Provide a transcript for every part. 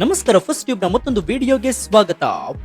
ನಮಸ್ಕಾರ. First tube ನ ಮತ್ತೊಂದು ವಿಡಿಯೋಗೆ ಸ್ವಾಗತ.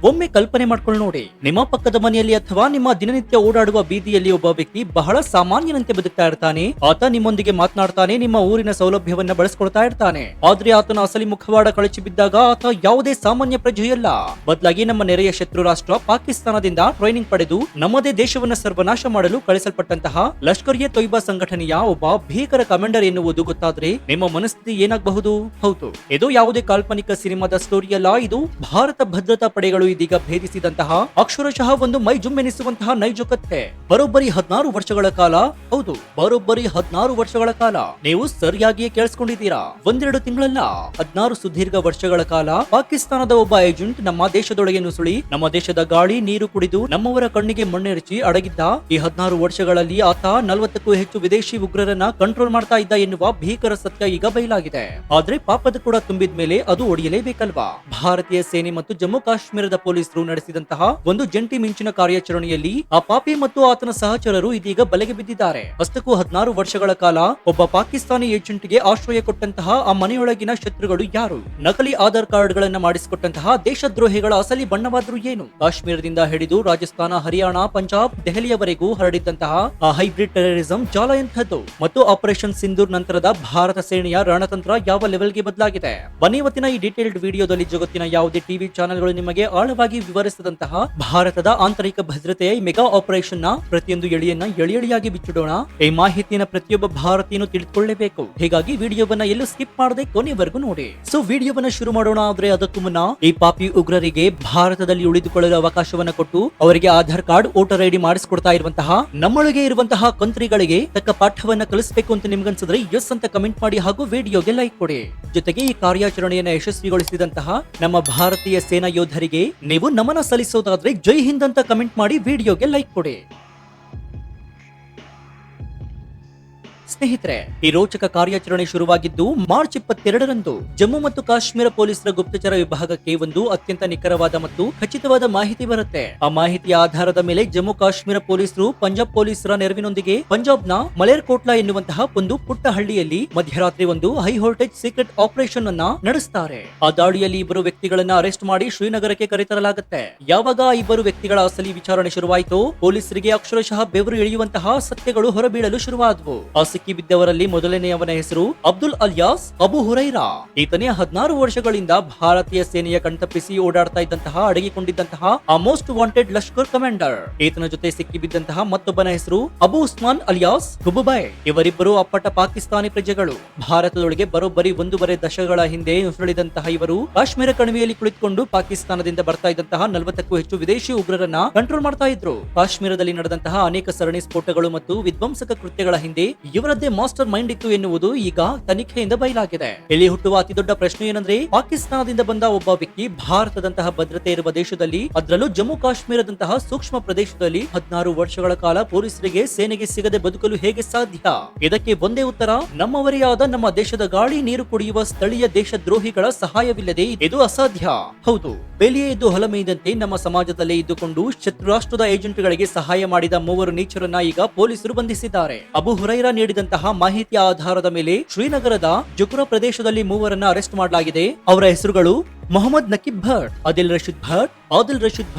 ಒಮ್ಮೆ ಕಲ್ಪನೆ ಮಾಡ್ಕೊಂಡು ನೋಡಿ, ನಿಮ್ಮ ಪಕ್ಕದ ಮನೆಯಲ್ಲಿ ಅಥವಾ ನಿಮ್ಮ ದಿನನಿತ್ಯ ಓಡಾಡುವ ಬೀದಿಯಲ್ಲಿ ಒಬ್ಬ ವ್ಯಕ್ತಿ ಬಹಳ ಸಾಮಾನ್ಯನಂತೆ ಬದುಕ್ತಾ ಇರ್ತಾನೆ. ಆತ ನಿಮ್ಮೊಂದಿಗೆ ಮಾತನಾಡ್ತಾನೆ, ನಿಮ್ಮ ಊರಿನ ಸೌಲಭ್ಯವನ್ನ ಬಳಸ್ಕೊಳ್ತಾ ಇರ್ತಾನೆ. ಆದ್ರೆ ಆತನ ಅಸಲಿ ಮುಖವಾಡ ಕಳಚಿ ಬಿದ್ದಾಗ ಆತ ಯಾವುದೇ ಸಾಮಾನ್ಯ ಪ್ರಜೆಯಲ್ಲ. ಬದಲಾಗಿ ನಮ್ಮ ನೆರೆಯ ಶತ್ರು ರಾಷ್ಟ್ರ ಪಾಕಿಸ್ತಾನದಿಂದ ಟ್ರೈನಿಂಗ್ ಪಡೆದು ನಮ್ಮದೇ ದೇಶವನ್ನ ಸರ್ವನಾಶ ಮಾಡಲು ಕಳಿಸಲ್ಪಟ್ಟಂತಹ ಲಷ್ಕರ್ ಎ ತೊಯ್ಬಾ ಸಂಘಟನೆಯ ಒಬ್ಬ ಭೀಕರ ಕಮಾಂಡರ್ ಎನ್ನುವುದು ಗೊತ್ತಾದ್ರೆ ನಿಮ್ಮ ಮನಸ್ಥಿತಿ ಏನಾಗಬಹುದು? ಹೌದು, ಇದು ಯಾವುದೇ ಕಾಲ್ಪನಿಕ ಸಿನಿಮಾದ ಸ್ಟೋರಿ ಅಲ್ಲ. ಇದು ಭಾರತ ಭದ್ರತಾ ಪಡೆಗಳು ಇದೀಗ ಭೇದಿಸಿದಂತಹ ಅಕ್ಷರಶಃ ಒಂದು ಮೈ ಜುಮ್ಮೆನಿಸುವಂತಹ ನೈಜ ಕಥೆ. ಬರೋಬ್ಬರಿ 16 ವರ್ಷಗಳ ಕಾಲ, ಹೌದು ಬರೋಬ್ಬರಿ 16 ವರ್ಷಗಳ ಕಾಲ, ನೀವು ಸರಿಯಾಗಿಯೇ ಕೇಳಿಸ್ಕೊಂಡಿದ್ದೀರಾ. ಒಂದೆರಡು ತಿಂಗಳಲ್ಲ, 16 ಸುದೀರ್ಘ ವರ್ಷಗಳ ಕಾಲ ಪಾಕಿಸ್ತಾನದ ಒಬ್ಬ ಏಜೆಂಟ್ ನಮ್ಮ ದೇಶದೊಳಗೆ ನುಸುಳಿ ನಮ್ಮ ದೇಶದ ಗಾಳಿ ನೀರು ಕುಡಿದು ನಮ್ಮವರ ಕಣ್ಣಿಗೆ ಮಣ್ಣೆರಚಿ ಅಡಗಿದ್ದ. ಈ 16 ವರ್ಷಗಳಲ್ಲಿ ಆತ 40ಕ್ಕೂ ಹೆಚ್ಚು ವಿದೇಶಿ ಉಗ್ರರನ್ನ ಕಂಟ್ರೋಲ್ ಮಾಡ್ತಾ ಇದ್ದ ಎನ್ನುವ ಭೀಕರ ಸತ್ಯ ಈಗ ಬಯಲಾಗಿದೆ. ಆದ್ರೆ ಪಾಪದ ಕೂಡ ತುಂಬಿದ ಮೇಲೆ ಅದು ಒಡೆಯಲೇಬೇಕಲ್ವಾ? ಭಾರತೀಯ ಸೇನೆ ಮತ್ತು ಜಮ್ಮು ಕಾಶ್ಮೀರದ ಪೊಲೀಸರು ನಡೆಸಿದಂತಹ ಒಂದು ಜಂಟಿ ಮಿಂಚಿನ ಕಾರ್ಯಾಚರಣೆಯಲ್ಲಿ ಆ ಪಾಪಿ ಮತ್ತು ಆತನ ಸಹಚರರು ಇದೀಗ ಬಲೆಗೆ ಬಿದ್ದಿದ್ದಾರೆ. ಅಷ್ಟಕ್ಕೂ 16 ವರ್ಷಗಳ ಕಾಲ ಒಬ್ಬ ಪಾಕಿಸ್ತಾನಿ ಏಜೆಂಟ್ ಗೆ ಆಶ್ರಯ ಕೊಟ್ಟಂತಹ ಆ ಮನೆಯೊಳಗಿನ ಶತ್ರುಗಳು ಯಾರು? ನಕಲಿ ಆಧಾರ್ ಕಾರ್ಡ್ ಗಳನ್ನ ಮಾಡಿಸಿಕೊಟ್ಟಂತಹ ದೇಶದ್ರೋಹಿಗಳ ಅಸಲಿ ಬಣ್ಣವಾದ್ರು ಏನು? ಕಾಶ್ಮೀರದಿಂದ ಹಿಡಿದು ರಾಜಸ್ಥಾನ, ಹರಿಯಾಣ, ಪಂಜಾಬ್, ದೆಹಲಿಯವರೆಗೂ ಹರಡಿದ್ದಂತಹ ಆ ಹೈಬ್ರಿಡ್ ಟೆರರಿಸಂ ಜಾಲ ಎಂಥದ್ದು? ಮತ್ತು ಆಪರೇಷನ್ ಸಿಂಧೂರ್ ನಂತರದ ಭಾರತ ಸೇನೆಯ ರಣತಂತ್ರ ಯಾವ ಲೆವೆಲ್ಗೆ ಬದಲಾಗಿದೆ? ಬನ್ನಿ ಇವತ್ತಿನ ಈ ಡೀಟೇಲ್ಡ್ ವಿಡಿಯೋದಲ್ಲಿ ಜಗತ್ತಿನ ಯಾವುದೇ ಟಿವಿ ಚಾನೆಲ್ಗಳು ನಿಮಗೆ ಆಳವಾಗಿ ವಿವರಿಸಿದಂತಹ ಭಾರತದ ಆಂತರಿಕ ಭದ್ರತೆಯ ಮೆಗಾ ಆಪರೇಷನ್ ನ ಪ್ರತಿಯೊಂದು ಎಳೆಯನ್ನ ಎಳೆಯಾಗಿ ಬಿಚ್ಚಿಡೋಣ. ಈ ಮಾಹಿತಿಯನ್ನು ಪ್ರತಿಯೊಬ್ಬ ಭಾರತೀಯನು ತಿಳಿದುಕೊಳ್ಳಬೇಕು. ಹೀಗಾಗಿ ವಿಡಿಯೋವನ್ನ ಎಲ್ಲೂ ಸ್ಕಿಪ್ ಮಾಡದೆ ಕೊನೆವರೆಗೂ ನೋಡಿ. ಸೊ ವಿಡಿಯೋವನ್ನ ಶುರು ಮಾಡೋಣ. ಆದ್ರೆ ಅದಕ್ಕೂ ಮುನ್ನ ಈ ಪಾಪಿ ಉಗ್ರರಿಗೆ ಭಾರತದಲ್ಲಿ ಉಳಿದುಕೊಳ್ಳಲು ಅವಕಾಶವನ್ನ ಕೊಟ್ಟು ಅವರಿಗೆ ಆಧಾರ್ ಕಾರ್ಡ್, ವೋಟರ್ ಐಡಿ ಮಾಡಿಸಿಕೊಡ್ತಾ ಇರುವಂತಹ ನಮ್ಮೊಳಗೆ ಇರುವಂತಹ ಕಂತ್ರಿಗಳಿಗೆ ತಕ್ಕ ಪಾಠವನ್ನ ಕಲಿಸಬೇಕು ಅಂತ ನಿಮ್ಗನ್ಸಿದ್ರೆ ಎಸ್ ಅಂತ ಕಮೆಂಟ್ ಮಾಡಿ ಹಾಗೂ ವಿಡಿಯೋಗೆ ಲೈಕ್ ಕೊಡಿ. ಜೊತೆಗೆ ಈ ಕಾರ್ಯಾಚರಣೆಯನ್ನ ಯಶಸ್ವಿಗೊಳಿಸಿದಂತಹ ನಮ್ಮ ಭಾರತೀಯ ಸೇನಾ ಯೋಧರಿಗೆ ನೀವು ನಮನ ಸಲ್ಲಿಸೋದಾದ್ರೆ ಜೈ ಹಿಂದ್ ಅಂತ ಕಮೆಂಟ್ ಮಾಡಿ ವಿಡಿಯೋಗೆ ಲೈಕ್ ಕೊಡಿ. ಸ್ನೇಹಿತರೆ, ಈ ರೋಚಕ ಕಾರ್ಯಾಚರಣೆ ಶುರುವಾಗಿದ್ದು ಮಾರ್ಚ್ 22ರಂದು ಜಮ್ಮು ಮತ್ತು ಕಾಶ್ಮೀರ ಪೊಲೀಸರ ಗುಪ್ತಚರ ವಿಭಾಗಕ್ಕೆ ಒಂದು ಅತ್ಯಂತ ನಿಖರವಾದ ಮತ್ತು ಖಚಿತವಾದ ಮಾಹಿತಿ ಬರುತ್ತೆ. ಆ ಮಾಹಿತಿಯ ಆಧಾರದ ಮೇಲೆ ಜಮ್ಮು ಕಾಶ್ಮೀರ ಪೊಲೀಸರು ಪಂಜಾಬ್ ಪೊಲೀಸರ ನೆರವಿನೊಂದಿಗೆ ಪಂಜಾಬ್ನ ಮಲೇರ್ಕೋಟ್ಲಾ ಎನ್ನುವಂತಹ ಒಂದು ಪುಟ್ಟ ಹಳ್ಳಿಯಲ್ಲಿ ಮಧ್ಯರಾತ್ರಿ ಒಂದು ಹೈ ವೋಲ್ಟೇಜ್ ಸೀಕ್ರೆಟ್ ಆಪರೇಷನ್ ಅನ್ನ ನಡೆಸ್ತಾರೆ. ಆ ದಾಳಿಯಲ್ಲಿ ಇಬ್ಬರು ವ್ಯಕ್ತಿಗಳನ್ನ ಅರೆಸ್ಟ್ ಮಾಡಿ ಶ್ರೀನಗರಕ್ಕೆ ಕರೆತರಲಾಗುತ್ತೆ. ಯಾವಾಗ ಇಬ್ಬರು ವ್ಯಕ್ತಿಗಳ ಅಸಲಿ ವಿಚಾರಣೆ ಶುರುವಾಯಿತು, ಪೊಲೀಸರಿಗೆ ಅಕ್ಷರಶಃ ಬೆವರು ಇಳಿಯುವಂತಹ ಸತ್ಯಗಳು ಹೊರಬೀಳಲು ಶುರುವಾದವು. ಸಿಕ್ಕಿ ಬಿದ್ದವರಲ್ಲಿ ಮೊದಲನೆಯವನ ಹೆಸರು ಅಬ್ದುಲ್ ಅಲಿಯಾಸ್ ಅಬು ಹುರೈರಾ. ಈತನೇ 16 ವರ್ಷಗಳಿಂದ ಭಾರತೀಯ ಸೇನೆಯ ಕಣ್ತಪ್ಪಿಸಿ ಓಡಾಡ್ತಾ ಇದ್ದಂತಹ, ಅಡಗಿಕೊಂಡಿದ್ದಂತಹ ಆ ಮೋಸ್ಟ್ ವಾಂಟೆಡ್ ಲಷ್ಕರ್ ಕಮಾಂಡರ್. ಈತನ ಜೊತೆ ಸಿಕ್ಕಿ ಬಿದ್ದಂತಹ ಮತ್ತೊಬ್ಬನ ಹೆಸರು ಅಬು ಉಸ್ಮಾನ್ ಅಲಿಯಾಸ್ ಗುಬುಬಾಯ್. ಇವರಿಬ್ಬರು ಅಪ್ಪಟ ಪಾಕಿಸ್ತಾನಿ ಪ್ರಜೆಗಳು. ಭಾರತದೊಳಗೆ ಬರೋಬ್ಬರಿ 1.5 ದಶಕಗಳ ಹಿಂದೆ ನುಸುಳಿದಂತಹ ಇವರು ಕಾಶ್ಮೀರ ಕಣಿವೆಯಲ್ಲಿ ಕುಳಿತುಕೊಂಡು ಪಾಕಿಸ್ತಾನದಿಂದ ಬರ್ತಾ ಇದ್ದಂತಹ 40ಕ್ಕೂ ಹೆಚ್ಚು ವಿದೇಶಿ ಉಗ್ರರನ್ನ ಕಂಟ್ರೋಲ್ ಮಾಡ್ತಾ ಇದ್ರು. ಕಾಶ್ಮೀರದಲ್ಲಿ ನಡೆದಂತಹ ಅನೇಕ ಸರಣಿ ಸ್ಫೋಟಗಳು ಮತ್ತು ವಿಧ್ವಂಸಕ ಕೃತ್ಯಗಳ ಹಿಂದೆ ಇವರದ್ದೇ ಮಾಸ್ಟರ್ ಮೈಂಡ್ ಇತ್ತು ಎನ್ನುವುದು ಈಗ ತನಿಖೆಯಿಂದ ಬಯಲಾಗಿದೆ. ಇಲ್ಲಿ ಹುಟ್ಟುವ ಅತಿ ದೊಡ್ಡ ಪ್ರಶ್ನೆ ಏನಂದ್ರೆ, ಪಾಕಿಸ್ತಾನದಿಂದ ಬಂದ ಒಬ್ಬ ವ್ಯಕ್ತಿ ಭಾರತದಂತಹ ಭದ್ರತೆ ಇರುವ ದೇಶದಲ್ಲಿ, ಅದರಲ್ಲೂ ಜಮ್ಮು ಕಾಶ್ಮೀರದಂತಹ ಸೂಕ್ಷ್ಮ ಪ್ರದೇಶದಲ್ಲಿ 16 ವರ್ಷಗಳ ಕಾಲ ಪೊಲೀಸರಿಗೆ, ಸೇನೆಗೆ ಸಿಗದೆ ಬದುಕಲು ಹೇಗೆ ಸಾಧ್ಯ? ಇದಕ್ಕೆ ಒಂದೇ ಉತ್ತರ, ನಮ್ಮವರೇ ಆದ ನಮ್ಮ ದೇಶದ ಗಾಳಿ ನೀರು ಕುಡಿಯುವ ಸ್ಥಳೀಯ ದೇಶದ್ರೋಹಿಗಳ ಸಹಾಯವಿಲ್ಲದೆ ಇದು ಅಸಾಧ್ಯ. ಹೌದು, ಬೇಲಿಯೇ ಇದ್ದು ಹೊಲಮೇಯ್ದಂತೆ ನಮ್ಮ ಸಮಾಜದಲ್ಲೇ ಇದ್ದುಕೊಂಡು ಶತ್ರು ರಾಷ್ಟ್ರದ ಏಜೆಂಟ್ಗಳಿಗೆ ಸಹಾಯ ಮಾಡಿದ 3 ನೀಚರನ್ನ ಈಗ ಪೊಲೀಸರು ಬಂಧಿಸಿದ್ದಾರೆ. ಅಬು ಹುರೈರಾ ನೀಡಿದಂತಹ ಮಾಹಿತಿಯ ಆಧಾರದ ಮೇಲೆ ಶ್ರೀನಗರದ ಜುಕುರ ಪ್ರದೇಶದಲ್ಲಿ 3 ಅರೆಸ್ಟ್ ಮಾಡಲಾಗಿದೆ. ಅವರ ಹೆಸರುಗಳು ಮೊಹಮ್ಮದ್ ನಕೀಬ್ ಭಟ್, ಆದಿಲ್ ರಶೀದ್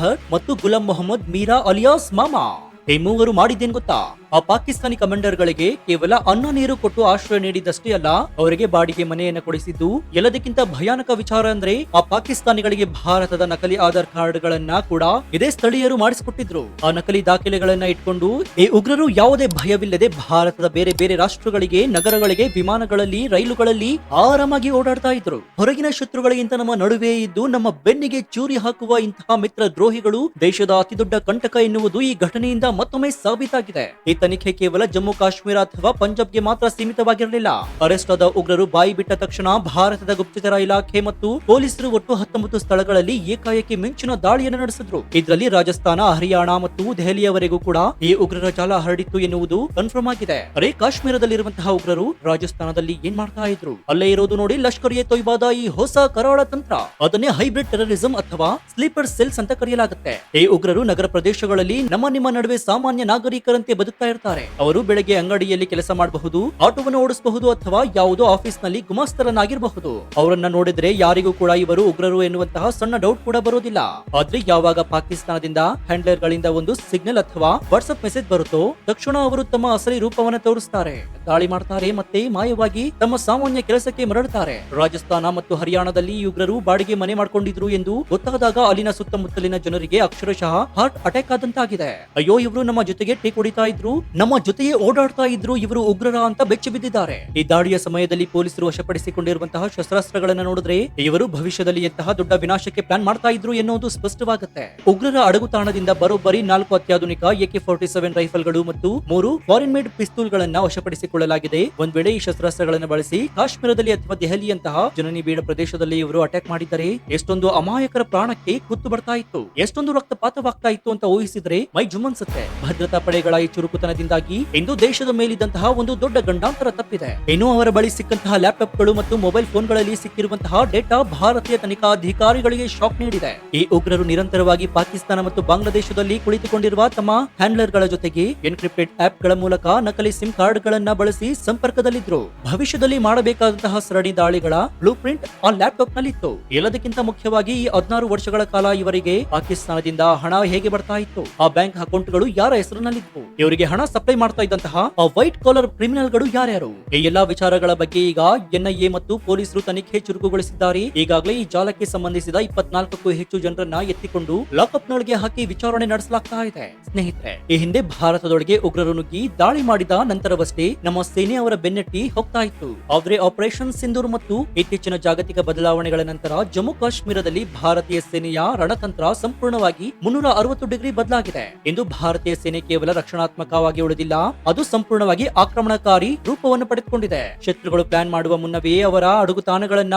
ಭಟ್ ಮತ್ತು ಗುಲಾಂ ಮೊಹಮ್ಮದ್ ಮೀರಾ ಅಲಿಯಾಸ್ ಮಾಮಾ. ಈ 3 ಮಾಡಿದ್ದೇನು ಗೊತ್ತಾ? ಆ ಪಾಕಿಸ್ತಾನಿ ಕಮಾಂಡರ್ ಗಳಿಗೆ ಕೇವಲ ಅನ್ನ ನೀರು ಕೊಟ್ಟು ಆಶ್ರಯ ನೀಡಿದಷ್ಟೇ ಅಲ್ಲ, ಅವರಿಗೆ ಬಾಡಿಗೆ ಮನೆಯನ್ನ ಕೊಡಿಸಿದ್ದು. ಎಲ್ಲದಕ್ಕಿಂತ ಭಯಾನಕ ವಿಚಾರ ಅಂದ್ರೆ, ಆ ಪಾಕಿಸ್ತಾನಿಗಳಿಗೆ ಭಾರತದ ನಕಲಿ ಆಧಾರ್ ಕಾರ್ಡ್ ಗಳನ್ನ ಕೂಡ ಇದೇ ಸ್ಥಳೀಯರು ಮಾಡಿಸಿಕೊಟ್ಟಿದ್ರು. ಆ ನಕಲಿ ದಾಖಲೆಗಳನ್ನ ಇಟ್ಕೊಂಡು ಈ ಉಗ್ರರು ಯಾವುದೇ ಭಯವಿಲ್ಲದೆ ಭಾರತದ ಬೇರೆ ಬೇರೆ ರಾಷ್ಟ್ರಗಳಿಗೆ, ನಗರಗಳಿಗೆ, ವಿಮಾನಗಳಲ್ಲಿ, ರೈಲುಗಳಲ್ಲಿ ಆರಾಮಾಗಿ ಓಡಾಡ್ತಾ ಇದ್ರು. ಹೊರಗಿನ ಶತ್ರುಗಳಿಗಿಂತ ನಮ್ಮ ನಡುವೆ ಇದ್ದು ನಮ್ಮ ಬೆನ್ನಿಗೆ ಚೂರಿ ಹಾಕುವ ಇಂತಹ ಮಿತ್ರ ದ್ರೋಹಿಗಳು ದೇಶದ ಅತಿದೊಡ್ಡ ಕಂಟಕ ಎನ್ನುವುದು ಈ ಘಟನೆಯಿಂದ ಮತ್ತೊಮ್ಮೆ ಸಾಬೀತಾಗಿದೆ. ಈ ತನಿಖೆ ಕೇವಲ ಜಮ್ಮು ಕಾಶ್ಮೀರ ಅಥವಾ ಪಂಜಾಬ್ಗೆ ಮಾತ್ರ ಸೀಮಿತವಾಗಿರಲಿಲ್ಲ. ಅರೆಸ್ಟ್ ಆದ ಉಗ್ರರು ಬಾಯಿ ಬಿಟ್ಟ ತಕ್ಷಣ ಭಾರತದ ಗುಪ್ತಚರ ಇಲಾಖೆ ಮತ್ತು ಪೊಲೀಸರು ಒಟ್ಟು 19 ಸ್ಥಳಗಳಲ್ಲಿ ಏಕಾಏಕಿ ಮಿಂಚಿನ ದಾಳಿಯನ್ನು ನಡೆಸಿದ್ರು. ಇದರಲ್ಲಿ ರಾಜಸ್ಥಾನ, ಹರಿಯಾಣ ಮತ್ತು ದೆಹಲಿಯವರೆಗೂ ಕೂಡ ಈ ಉಗ್ರರ ಜಾಲ ಹರಡಿತ್ತು ಎನ್ನುವುದು ಕನ್ಫರ್ಮ್ ಆಗಿದೆ. ಅರೆ, ಕಾಶ್ಮೀರದಲ್ಲಿರುವಂತಹ ಉಗ್ರರು ರಾಜಸ್ಥಾನದಲ್ಲಿ ಏನ್ ಮಾಡ್ತಾ ಇದ್ರು? ಅಲ್ಲೇ ಇರೋದು ನೋಡಿ ಲಷ್ಕರ್ ಎ ತೊಯ್ಬಾದ ಈ ಹೊಸ ಕರಾಳ ತಂತ್ರ. ಅದನ್ನೇ ಹೈಬ್ರಿಡ್ ಟೆರರಿಸಂ ಅಥವಾ ಸ್ಲೀಪರ್ ಸೆಲ್ಸ್ ಅಂತ ಕರೆಯಲಾಗುತ್ತೆ. ಈ ಉಗ್ರರು ನಗರ ಪ್ರದೇಶಗಳಲ್ಲಿ ನಿಮ್ಮ ನಡುವೆ ಸಾಮಾನ್ಯ ನಾಗರಿಕರಂತೆ ಬದುಕ್ತಾ ಇರ್ತಾರೆ. ಅವರು ಬೆಳಗ್ಗೆ ಅಂಗಡಿಯಲ್ಲಿ ಕೆಲಸ ಮಾಡಬಹುದು, ಆಟೋವನ್ನು ಓಡಿಸಬಹುದು ಅಥವಾ ಯಾವುದೋ ಆಫೀಸ್ ನಲ್ಲಿ ಗುಮಾಸ್ತರನ್ನಾಗಿರಬಹುದು. ಅವರನ್ನ ನೋಡಿದ್ರೆ ಯಾರಿಗೂ ಕೂಡ ಇವರು ಉಗ್ರರು ಎನ್ನುವಂತಹ ಸಣ್ಣ ಡೌಟ್ ಕೂಡ ಬರೋದಿಲ್ಲ. ಆದ್ರೆ ಯಾವಾಗ ಪಾಕಿಸ್ತಾನದಿಂದ ಹ್ಯಾಂಡ್ಲರ್ ಗಳಿಂದ ಒಂದು ಸಿಗ್ನಲ್ ಅಥವಾ ವಾಟ್ಸ್ಆಪ್ ಮೆಸೇಜ್ ಬರುತ್ತೋ ತಕ್ಷಣ ಅವರು ತಮ್ಮ ಅಸಲಿ ರೂಪವನ್ನು ತೋರಿಸ್ತಾರೆ, ದಾಳಿ ಮಾಡ್ತಾರೆ ಮತ್ತೆ ಮಾಯವಾಗಿ ತಮ್ಮ ಸಾಮಾನ್ಯ ಕೆಲಸಕ್ಕೆ ಮರಳುತ್ತಾರೆ. ರಾಜಸ್ಥಾನ ಮತ್ತು ಹರಿಯಾಣದಲ್ಲಿ ಈ ಉಗ್ರರು ಬಾಡಿಗೆ ಮನೆ ಮಾಡ್ಕೊಂಡಿದ್ರು ಎಂದು ಗೊತ್ತಾದಾಗ ಅಲ್ಲಿನ ಸುತ್ತಮುತ್ತಲಿನ ಜನರಿಗೆ ಅಕ್ಷರಶಃ ಹಾರ್ಟ್ ಅಟ್ಯಾಕ್ ಆದಂತಾಗಿದೆ. ಅಯ್ಯೋ, ಇವರು ನಮ್ಮ ಜೊತೆಗೆ ಟೀ ಕುಡಿತಾ ಇದ್ರು, ನಮ್ಮ ಜೊತೆಯೇ ಓಡಾಡ್ತಾ ಇದ್ರು, ಇವರು ಉಗ್ರರ ಅಂತ ಬೆಚ್ಚಿ ಬಿದ್ದಿದ್ದಾರೆ. ಈ ದಾಳಿಯ ಸಮಯದಲ್ಲಿ ಪೊಲೀಸರು ವಶಪಡಿಸಿಕೊಂಡಿರುವಂತಹ ಶಸ್ತ್ರಾಸ್ತ್ರಗಳನ್ನು ನೋಡಿದ್ರೆ ಇವರು ಭವಿಷ್ಯದಲ್ಲಿ ಎಂತಹ ದೊಡ್ಡ ವಿನಾಶಕ್ಕೆ ಪ್ಲಾನ್ ಮಾಡ್ತಾ ಇದ್ರು ಎನ್ನುವುದು ಸ್ಪಷ್ಟವಾಗುತ್ತೆ. ಉಗ್ರರ ಅಡಗುತಾಣದಿಂದ ಬರೋಬ್ಬರಿ 4 ಅತ್ಯಾಧುನಿಕ AK-47 ರೈಫಲ್ಗಳು ಮತ್ತು 3 ಫಾರಿನ್ ಮೇಡ್ ಪಿಸ್ತೂಲ್ ಗಳನ್ನ ವಶಪಡಿಸಿಕೊಳ್ಳಲಾಗಿದೆ. ಒಂದ್ ವೇಳೆ ಈ ಶಸ್ತ್ರಾಸ್ತ್ರಗಳನ್ನು ಬಳಸಿ ಕಾಶ್ಮೀರದಲ್ಲಿ ಅಥವಾ ದೆಹಲಿಯಂತಹ ಜನನಿಬಿಡ ಪ್ರದೇಶದಲ್ಲಿ ಇವರು ಅಟ್ಯಾಕ್ ಮಾಡಿದರೆ ಎಷ್ಟೊಂದು ಅಮಾಯಕರ ಪ್ರಾಣಕ್ಕೆ ಕುತ್ತು ಬರ್ತಾ ಇತ್ತು, ಎಷ್ಟೊಂದು ರಕ್ತಪಾತವಾಗ್ತಾ ಇತ್ತು ಅಂತ ಊಹಿಸಿದ್ರೆ ಮೈ ಜುಮ್ ಅನ್ಸುತ್ತೆ. ಭದ್ರತಾ ಪಡೆಗಳ ಈ ಚುರುಕುತನದಿಂದಾಗಿ ಇಂದು ದೇಶದ ಮೇಲಿದ್ದಂತಹ ಒಂದು ದೊಡ್ಡ ಗಂಡಾಂತರ ತಪ್ಪಿದೆ. ಇನ್ನು ಅವರ ಬಳಿ ಸಿಕ್ಕಂತಹ ಲ್ಯಾಪ್ಟಾಪ್ಗಳು ಮತ್ತು ಮೊಬೈಲ್ ಫೋನ್ಗಳಲ್ಲಿ ಸಿಕ್ಕಿರುವಂತಹ ಡೇಟಾ ಭಾರತೀಯ ತನಿಖಾ ಅಧಿಕಾರಿಗಳಿಗೆ ಶಾಕ್ ನೀಡಿದೆ. ಈ ಉಗ್ರರು ನಿರಂತರವಾಗಿ ಪಾಕಿಸ್ತಾನ ಮತ್ತು ಬಾಂಗ್ಲಾದೇಶದಲ್ಲಿ ಕುಳಿತುಕೊಂಡಿರುವ ತಮ್ಮ ಹ್ಯಾಂಡ್ಲರ್ ಗಳ ಜೊತೆಗೆ ಎನ್ಕ್ರಿಪ್ಟೆಡ್ ಆಪ್ ಗಳ ಮೂಲಕ ನಕಲಿ ಸಿಮ್ ಕಾರ್ಡ್ ಗಳನ್ನ ಬಳಸಿ ಸಂಪರ್ಕದಲ್ಲಿದ್ರು. ಭವಿಷ್ಯದಲ್ಲಿ ಮಾಡಬೇಕಾದಂತಹ ಸರಣಿ ದಾಳಿಗಳ ಬ್ಲೂ ಪ್ರಿಂಟ್ ಆ ಲ್ಯಾಪ್ಟಾಪ್ ನಲ್ಲಿತ್ತು. ಎಲ್ಲದಕ್ಕಿಂತ ಮುಖ್ಯವಾಗಿ ಈ 16 ವರ್ಷಗಳ ಕಾಲ ಇವರಿಗೆ ಪಾಕಿಸ್ತಾನದಿಂದ ಹಣ ಹೇಗೆ ಬರ್ತಾ ಇತ್ತು, ಆ ಬ್ಯಾಂಕ್ ಅಕೌಂಟ್ ಗಳು ಯಾರ ಹೆಸರಿನಲ್ಲಿತ್ತು, ಇವರಿಗೆ ಹಣ ಸಪ್ಲೈ ಮಾಡ್ತಾ ಇದ್ದಂತಹ ಆ ವೈಟ್ ಕಾಲರ್ ಕ್ರಿಮಿನಲ್ ಗಳು ಯಾರ್ಯಾರು, ಈ ಎಲ್ಲಾ ವಿಚಾರಗಳ ಬಗ್ಗೆ ಈಗ NIA ಮತ್ತು ಪೊಲೀಸರು ತನಿಖೆ ಚುರುಕುಗೊಳಿಸಿದ್ದಾರೆ. ಈಗಾಗಲೇ ಈ ಜಾಲಕ್ಕೆ ಸಂಬಂಧಿಸಿದ 24ಕ್ಕೂ ಹೆಚ್ಚು ಜನರನ್ನ ಎತ್ತಿಕೊಂಡು ಲಾಕಪ್ ನೊಳಗೆ ಹಾಕಿ ವಿಚಾರಣೆ ನಡೆಸಲಾಗ್ತಾ ಇದೆ. ಸ್ನೇಹಿತರೆ, ಈ ಹಿಂದೆ ಭಾರತದೊಳಗೆ ಉಗ್ರರು ನುಗ್ಗಿ ದಾಳಿ ಮಾಡಿದ ನಂತರವಷ್ಟೇ ನಮ್ಮ ಸೇನೆ ಅವರ ಬೆನ್ನಟ್ಟಿ ಹೋಗ್ತಾ ಇತ್ತು. ಆದ್ರೆ ಆಪರೇಷನ್ ಸಿಂಧೂರ್ ಮತ್ತು ಇತ್ತೀಚಿನ ಜಾಗತಿಕ ಬದಲಾವಣೆಗಳ ನಂತರ ಜಮ್ಮು ಕಾಶ್ಮೀರದಲ್ಲಿ ಭಾರತೀಯ ಸೇನೆಯ ರಣತಂತ್ರ ಸಂಪೂರ್ಣವಾಗಿ 360 ಡಿಗ್ರಿ ಬದಲಾಗಿದೆ. ಇಂದು ಭಾರತೀಯ ಸೇನೆ ಕೇವಲ ರಕ್ಷಣಾತ್ಮಕವಾಗಿ ಉಳಿದಿಲ್ಲ, ಅದು ಸಂಪೂರ್ಣವಾಗಿ ಆಕ್ರಮಣಕಾರಿ ರೂಪವನ್ನು ಪಡೆದುಕೊಂಡಿದೆ. ಶತ್ರುಗಳು ಪ್ಲಾನ್ ಮಾಡುವ ಮುನ್ನವೇ ಅವರ ಅಡಗುತಾಣಗಳನ್ನ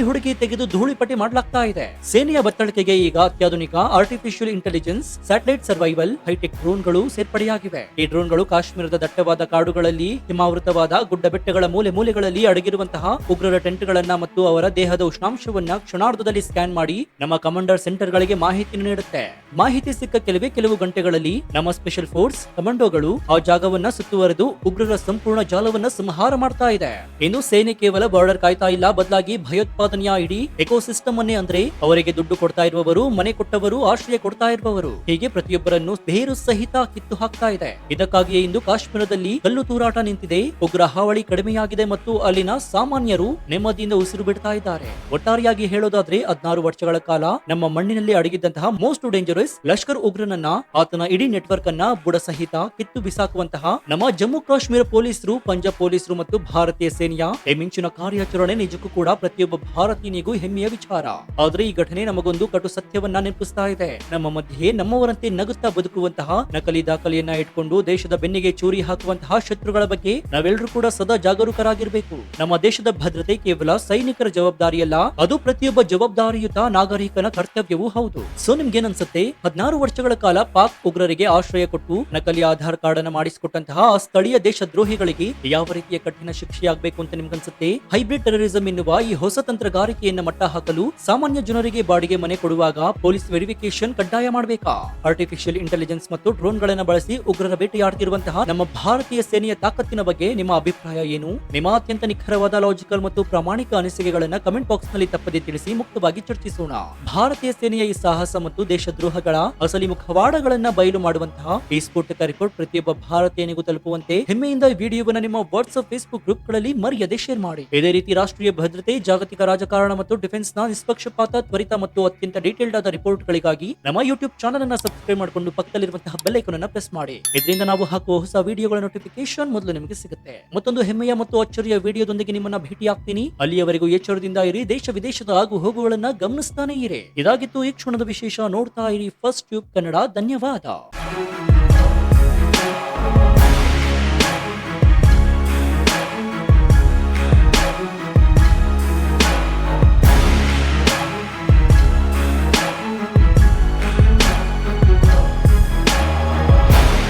ಹುಡುಕಿ ತೆಗೆದು ಧೂಳಿಪಟ್ಟಿ ಮಾಡಲಾಗ್ತಾ ಇದೆ. ಸೇನೆಯ ಬತ್ತಳಿಕೆಗೆ ಈಗ ಅತ್ಯಾಧುನಿಕ artificial intelligence, satellite survival, hitech ಡ್ರೋನ್ಗಳು ಸೇರ್ಪಡೆಯಾಗಿವೆ. ಈ ಡ್ರೋನ್ಗಳು ಕಾಶ್ಮೀರದ ದಟ್ಟವಾದ ಕಾಡುಗಳಲ್ಲಿ, ಹಿಮಾವೃತವಾದ ಗುಡ್ಡ ಬೆಟ್ಟಗಳ ಮೂಲೆಗಳಲ್ಲಿ ಅಡಗಿರುವಂತಹ ಉಗ್ರರ ಟೆಂಟ್ ಗಳನ್ನ ಮತ್ತು ಅವರ ದೇಹದ ಉಷ್ಣಾಂಶವನ್ನ ಕ್ಷಣಾರ್ಧದಲ್ಲಿ ಸ್ಕ್ಯಾನ್ ಮಾಡಿ ನಮ್ಮ ಕಮಾಂಡರ್ ಸೆಂಟರ್ ಗಳಿಗೆ ಮಾಹಿತಿ ನೀಡುತ್ತೆ. ಮಾಹಿತಿ ಸಿಕ್ಕ ಕೆಲವು ಗಂಟೆಗಳಲ್ಲಿ ನಮ್ಮ ಸ್ಪೆಷಲ್ ಫೋರ್ಸ್ ಕಮಾಂಡೋಗಳು ಆ ಜಾಗವನ್ನ ಸುತ್ತುವರೆದು ಉಗ್ರರ ಸಂಪೂರ್ಣ ಜಾಲವನ್ನ ಸಂಹಾರ ಮಾಡ್ತಾ ಇದೆ. ಇನ್ನು ಸೇನೆ ಕೇವಲ ಬಾರ್ಡರ್ ಕಾಯ್ತಾ ಇಲ್ಲ, ಬದಲಾಗಿ ಭಯೋತ್ಪಾದನೆಯ ಇಡೀ ಎಕೋಸಿಸ್ಟಮ್ ಅನ್ನೇ, ಅಂದ್ರೆ ಅವರಿಗೆ ದುಡ್ಡು ಕೊಡ್ತಾ ಇರುವವರು, ಮನೆ ಕೊಟ್ಟವರು, ಆಶ್ರಯ ಕೊಡ್ತಾ ಇರುವವರು, ಹೀಗೆ ಪ್ರತಿಯೊಬ್ಬರನ್ನು ಬೇರು ಸಹಿತ ಕಿತ್ತು ಹಾಕ್ತಾ ಇದೆ. ಇದಕ್ಕಾಗಿಯೇ ಇಂದು ಕಾಶ್ಮೀರದಲ್ಲಿ ಕಲ್ಲು ತೂರಾಟ ನಿಂತಿದೆ, ಉಗ್ರ ಹಾವಳಿ ಕಡಿಮೆಯಾಗಿದೆ ಮತ್ತು ಅಲ್ಲಿನ ಸಾಮಾನ್ಯರು ನೆಮ್ಮದಿಯಿಂದ ಉಸಿರು ಬಿಡ್ತಾ ಇದ್ದಾರೆ. ಒಟ್ಟಾರೆಯಾಗಿ ಹೇಳೋದಾದ್ರೆ 16 ವರ್ಷಗಳ ಕಾಲ ನಮ್ಮ ಮಣ್ಣಿನಲ್ಲಿ ಅಡಗಿದ್ದಂತಹ ಮೋಸ್ಟ್ ಡೇಂಜರಸ್ ಲಷ್ಕರ್ ಉಗ್ರನನ್ನ, ಆತನ ಇಡೀ ನೆಟ್ವರ್ಕ್ ಅನ್ನ ಬುಡ ಸಹಿತ ಕಿತ್ತು ಬಿಸಾಕುವಂತಹ ನಮ್ಮ ಜಮ್ಮು ಕಾಶ್ಮೀರ ಪೊಲೀಸರು, ಪಂಜಾಬ್ ಪೊಲೀಸರು ಮತ್ತು ಭಾರತೀಯ ಸೇನೆಯ ಈ ಮಿಂಚಿನ ಕಾರ್ಯಾಚರಣೆ ನಿಜಕ್ಕೂ ಕೂಡ ಪ್ರತಿಯೊಬ್ಬ ಭಾರತೀಯನಿಗೂ ಹೆಮ್ಮೆಯ ವಿಚಾರ. ಆದ್ರೆ ಈ ಘಟನೆ ನಮಗೊಂದು ಕಟು ಸತ್ಯವನ್ನ ನೆನಪಿಸ್ತಾ ಇದೆ. ನಮ್ಮ ಮಧ್ಯೆ ನಮ್ಮವರಂತೆ ನಗುತ್ತಾ ಬದುಕುವಂತಹ, ನಕಲಿ ದಾಖಲೆಯನ್ನ ಇಟ್ಕೊಂಡು ದೇಶದ ಬೆನ್ನಿಗೆ ಚೂರಿ ಹಾಕುವಂತಹ ಶತ್ರುಗಳ ಬಗ್ಗೆ ನಾವೆಲ್ಲರೂ ಕೂಡ ಸದಾ ಜಾಗರೂಕರಾಗಿರ್ಬೇಕು. ನಮ್ಮ ದೇಶದ ಭದ್ರತೆ ಕೇವಲ ಸೈನಿಕರ ಜವಾಬ್ದಾರಿಯಲ್ಲ, ಅದು ಪ್ರತಿಯೊಬ್ಬ ಜವಾಬ್ದಾರಿಯುತ ನಾಗರಿಕನ ಕರ್ತವ್ಯವೂ ಹೌದು. ಸೊ ನಿಮ್ಗೇನನ್ಸುತ್ತೆ? 16 ವರ್ಷಗಳ ಕಾಲ ಪಾಕ್ ಉಗ್ರರಿಗೆ ಆಶ್ರಯ ಕೊಟ್ಟು ನಕಲಿ ಆಧಾರ್ ಕಾರ್ಡ್ ಅನ್ನ ಮಾಡಿಸಿಕೊಟ್ಟಂತಹ ಸ್ಥಳೀಯ ದೇಶದ್ರೋಹಿಗಳಿಗೆ ಯಾವ ರೀತಿಯ ಕಠಿಣ ಶಿಕ್ಷೆಯಾಗಬೇಕು ಅಂತ ನಿಮ್ಗನ್ಸುತ್ತೆ? ಹೈಬ್ರಿಡ್ ಟೆರರಿಸಂ ಎನ್ನುವ ಈ ಹೊಸ ತಂತ್ರಗಾರಿಕೆಯನ್ನ ಮಟ್ಟ ಹಾಕಲು ಸಾಮಾನ್ಯ ಜನರಿಗೆ ಬಾಡಿಗೆ ಮನೆ ಕೊಡುವಾಗ ಪೊಲೀಸ್ ವೆರಿಫಿಕೇಶನ್ ಕಡ್ಡಾಯ ಮಾಡಬೇಕಾ? ಆರ್ಟಿಫಿಷಿಯಲ್ ಇಂಟೆಲಿಜೆನ್ಸ್ ಮತ್ತು ಡ್ರೋನ್ ಗಳನ್ನ ಬಳಸಿ ಉಗ್ರರ ಬೇಟೆಯಾಡ್ತಿರುವಂತಹ ನಮ್ಮ ಭಾರತೀಯ ಸೇನೆಯ ತಾಕತ್ತಿನ ಬಗ್ಗೆ ನಿಮ್ಮ ಅಭಿಪ್ರಾಯ ಏನು? ನಿಮ್ಮ ಅತ್ಯಂತ ನಿಖರವಾದ, ಲಾಜಿಕಲ್ ಮತ್ತು ಪ್ರಾಮಾಣಿಕ ಅನಿಸಿಕೆಗಳನ್ನ ಕಮೆಂಟ್ ಬಾಕ್ಸ್ ನಲ್ಲಿ ತಪ್ಪದೆ ತಿಳಿಸಿ, ಮುಕ್ತವಾಗಿ ಚರ್ಚಿಸೋಣ. ಭಾರತೀಯ ಸೇನೆಯ ಈ ಸಾಹಸ ಮತ್ತು ದೇಶದ್ರೋಹಗಳ ಅಸಲಿ ಮುಖವಾಡಗಳನ್ನ ಬಯಲು ಮಾಡುವಂತಹ ಈ ಸ್ಫೋಟಕ ರಿಪೋರ್ಟ್ ಪ್ರತಿಯೊಬ್ಬ ಭಾರತೀಯನಿಗೂ ತಲುಪುವಂತೆ ಹೆಮ್ಮೆಯಿಂದ ಈ ವಿಡಿಯೋವನ್ನ ನಿಮ್ಮ ವಾಟ್ಸ್ಆಪ್, ಫೇಸ್ಬುಕ್ ಗ್ರೂಪ್ ಗಳಲ್ಲಿ ಮರೆಯದೆ ಶೇರ್ ಮಾಡಿ. ಇದೇ ರೀತಿ ರಾಷ್ಟ್ರೀಯ ಭದ್ರತೆ, ಜಾಗತಿಕ ರಾಜಕಾರಣ ಮತ್ತು ಡಿಫೆನ್ಸ್ ನ ನಿಷ್ಪಕ್ಷಪಾತ, ತ್ವರಿತ ಮತ್ತು ಅತ್ಯಂತ ಡೀಟೇಲ್ಡ್ ಆದ ರಿಪೋರ್ಟ್ ಗಳಿಗಾಗಿ ನಮ್ಮ ಯೂಟ್ಯೂಬ್ ಚಾನಲ್ ಅನ್ನ ಸಬ್ಸ್ಕ್ರೈಬ್ ಮಾಡಿಕೊಂಡು ಪಕ್ಕದಲ್ಲಿರುವಂತಹ ಬೆಲ್ ಐಕಾನ್ ಅನ್ನ ಪ್ರೆಸ್ ಮಾಡಿ. ಇದರಿಂದ ನಾವು ಹಾಕುವ ಹೊಸ ವಿಡಿಯೋಗಳ ನೋಟಿಫಿಕೇಶನ್ ಮೊದಲು ನಿಮಗೆ ಸಿಗುತ್ತೆ. ಮತ್ತೊಂದು ಹೆಮ್ಮೆಯ ಮತ್ತು ಅಚ್ಚರಿಯ ವಿಡಿಯೋದೊಂದಿಗೆ ನಿಮ್ಮನ್ನ ಭೇಟಿಯಾಗ್ತೀನಿ. ಅಲ್ಲಿಯವರೆಗೂ ಎಚ್ಚರದಿಂದ ಇರಿ, ದೇಶ ವಿದೇಶದ ಆಗು ಹೋಗುಗಳನ್ನ ಗಮನಿಸ್ತಾನೆ ಇರಿ. ಇದಾಗಿತ್ತು ಈ ಕ್ಷಣದ ವಿಶೇಷ. ನೋಡ್ತಾ ಇರಿ ಫಸ್ಟ್ ಟ್ಯೂಬ್ ಕನ್ನಡ. ಧನ್ಯವಾದ.